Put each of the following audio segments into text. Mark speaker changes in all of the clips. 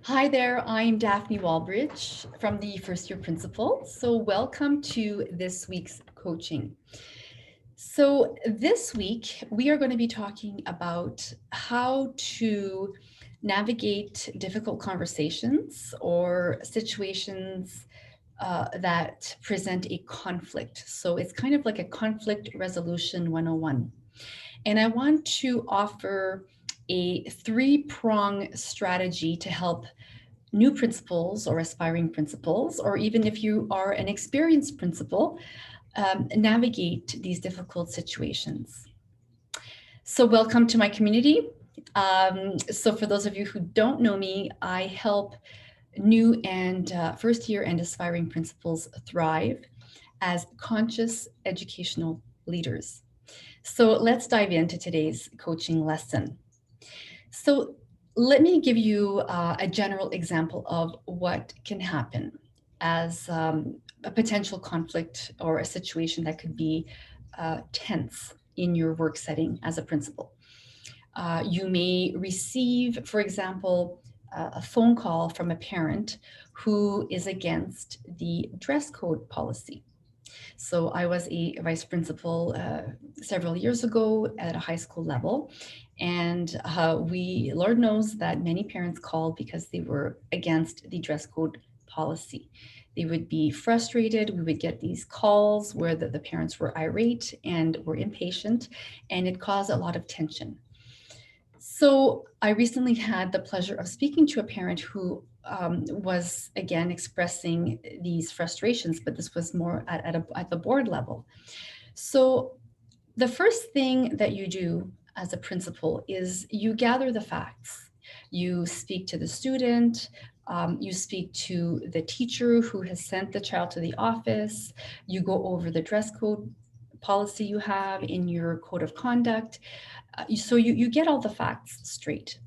Speaker 1: Hi there, I'm Daphne Walbridge from the First Year Principal. So, welcome to this week's coaching. So, this week we are going to be talking about how to navigate difficult conversations or situations that present a conflict. So, it's kind of like a conflict resolution 101. And I want to offer a three-prong strategy to help new principals or aspiring principals, or even if you are an experienced principal, navigate these difficult situations. So, welcome to my community. So, for those of you who don't know me, I help new and first year and aspiring principals thrive as conscious educational leaders. So, let's dive into today's coaching lesson. So, let me give you a general example of what can happen as a potential conflict or a situation that could be tense in your work setting as a principal. You may receive, for example, a phone call from a parent who is against the dress code policy. So I was a vice principal several years ago at a high school level. And Lord knows that many parents called because they were against the dress code policy. They would be frustrated. We would get these calls where the parents were irate and were impatient, and it caused a lot of tension. So I recently had the pleasure of speaking to a parent who was again expressing these frustrations, but this was more at the board level. So the first thing that you do as a principal is you gather the facts. You speak to the student, you speak to the teacher who has sent the child to the office, you go over the dress code policy you have in your code of conduct. So you get all the facts straight.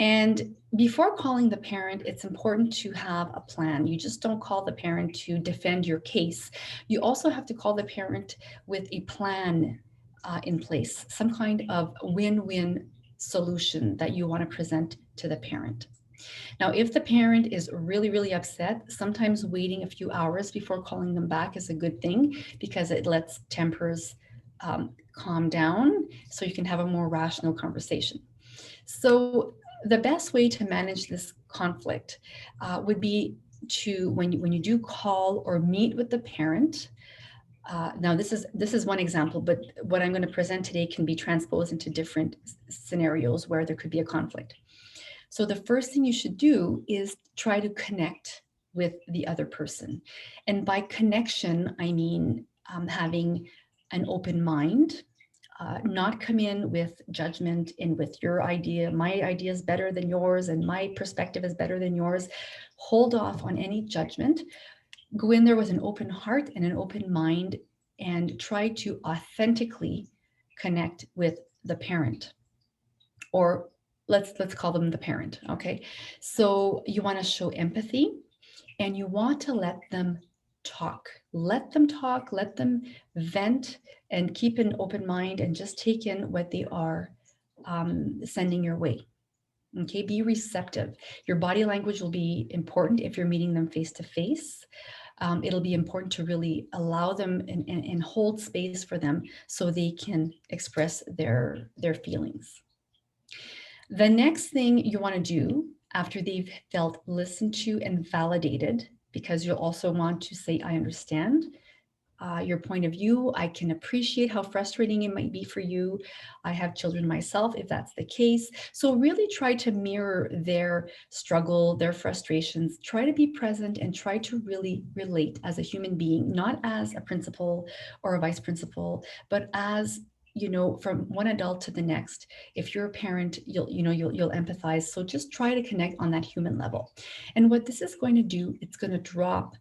Speaker 1: And before calling the parent, it's important to have a plan. You just don't call the parent to defend your case. You also have to call the parent with a plan in place, some kind of win win solution that you want to present to the parent. Now, if the parent is really, really upset, sometimes waiting a few hours before calling them back is a good thing because it lets tempers calm down so you can have a more rational conversation. So, the best way to manage this conflict would be to when you do call or meet with the parent. Now, this is one example, but what I'm going to present today can be transposed into different scenarios where there could be a conflict. So the first thing you should do is try to connect with the other person, and by connection, I mean having an open mind, not come in with judgment and with your idea, my idea is better than yours, and my perspective is better than yours. Hold off on any judgment. Go in there with an open heart and an open mind and try to authentically connect with the parent, or let's call them the parent. Okay, so you want to show empathy and you want to let them talk, let them vent, and keep an open mind and just take in what they are sending your way. Okay, be receptive. Your body language will be important if you're meeting them face to face. It'll be important to really allow them and hold space for them so they can express their feelings. The next thing you want to do after they've felt listened to and validated, because you'll also want to say, I understand your point of view. I can appreciate how frustrating it might be for you. I have children myself, if that's the case. So, really try to mirror their struggle, their frustrations. Try to be present and try to really relate as a human being, not as a principal or a vice principal, but as from one adult to the next. If you're a parent, you'll empathize. So just try to connect on that human level. And what this is going to do, it's going to drop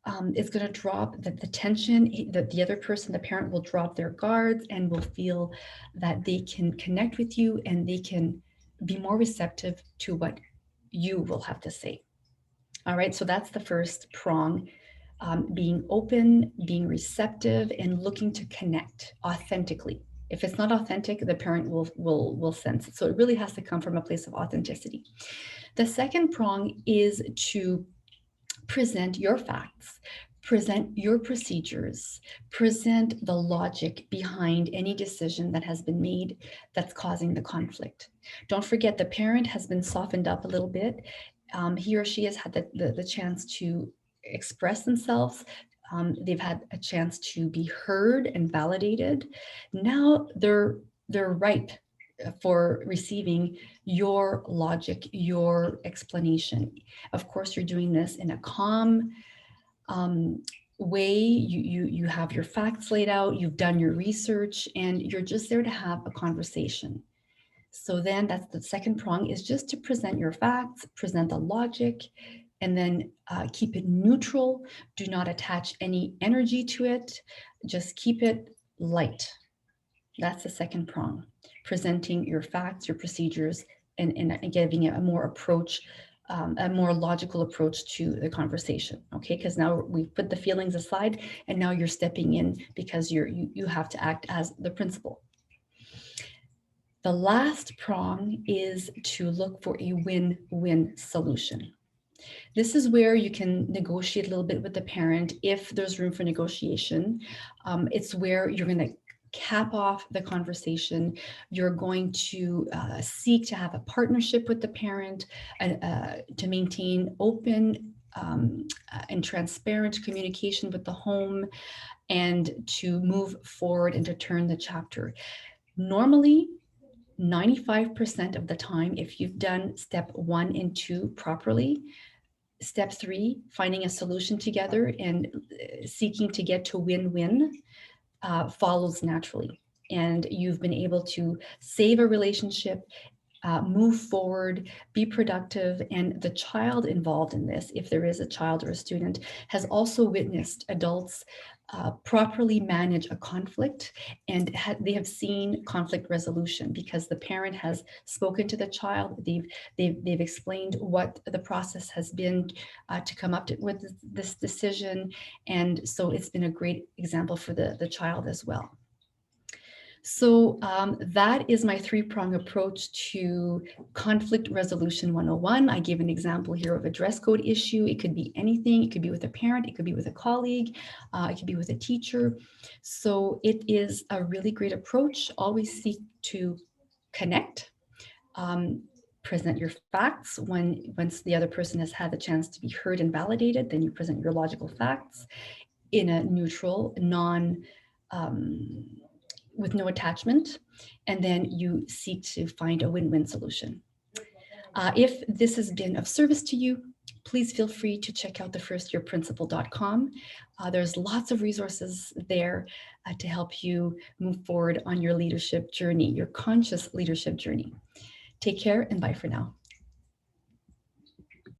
Speaker 1: the tension, that the other person, the parent, will drop their guards and will feel that they can connect with you and they can be more receptive to what you will have to say. All right, so that's the first prong, being open, being receptive, and looking to connect authentically. If it's not authentic, the parent will sense it. So it really has to come from a place of authenticity. The second prong is to present your facts, present your procedures, present the logic behind any decision that has been made that's causing the conflict. Don't forget, the parent has been softened up a little bit. He or she has had the chance to express themselves. They've had a chance to be heard and validated. Now they're ripe for receiving your logic, your explanation. Of course, you're doing this in a calm way. You have your facts laid out, you've done your research, and you're just there to have a conversation. So then that's the second prong, is just to present your facts, present the logic, and then keep it neutral. Do not attach any energy to it. Just keep it light. That's the second prong, presenting your facts, your procedures, and giving it a more approach, a more logical approach to the conversation. Okay, because now we've put the feelings aside, and now you're stepping in because you have to act as the principal. The last prong is to look for a win-win solution. This is where you can negotiate a little bit with the parent if there's room for negotiation. It's where you're going to cap off the conversation. You're going to seek to have a partnership with the parent, to maintain open and transparent communication with the home, and to move forward and to turn the chapter. Normally, 95% of the time, if you've done step 1 and 2 properly, step 3, finding a solution together and seeking to get to win-win, follows naturally. And you've been able to save a relationship, move forward, be productive. And the child involved in this, if there is a child or a student, has also witnessed adults properly manage a conflict, and they have seen conflict resolution because the parent has spoken to the child. They've explained what the process has been to come up with this decision, and so it's been a great example for the child as well. So that is my 3-prong approach to conflict resolution 101. I gave an example here of a dress code issue. It could be anything. It could be with a parent. It could be with a colleague. It could be with a teacher. So it is a really great approach. Always seek to connect. Present your facts. Once the other person has had the chance to be heard and validated, then you present your logical facts in a neutral, with no attachment, and then you seek to find a win-win solution. If this has been of service to you, please feel free to check out thefirstyearprincipal.com. There's lots of resources there to help you move forward on your leadership journey, your conscious leadership journey. Take care and bye for now.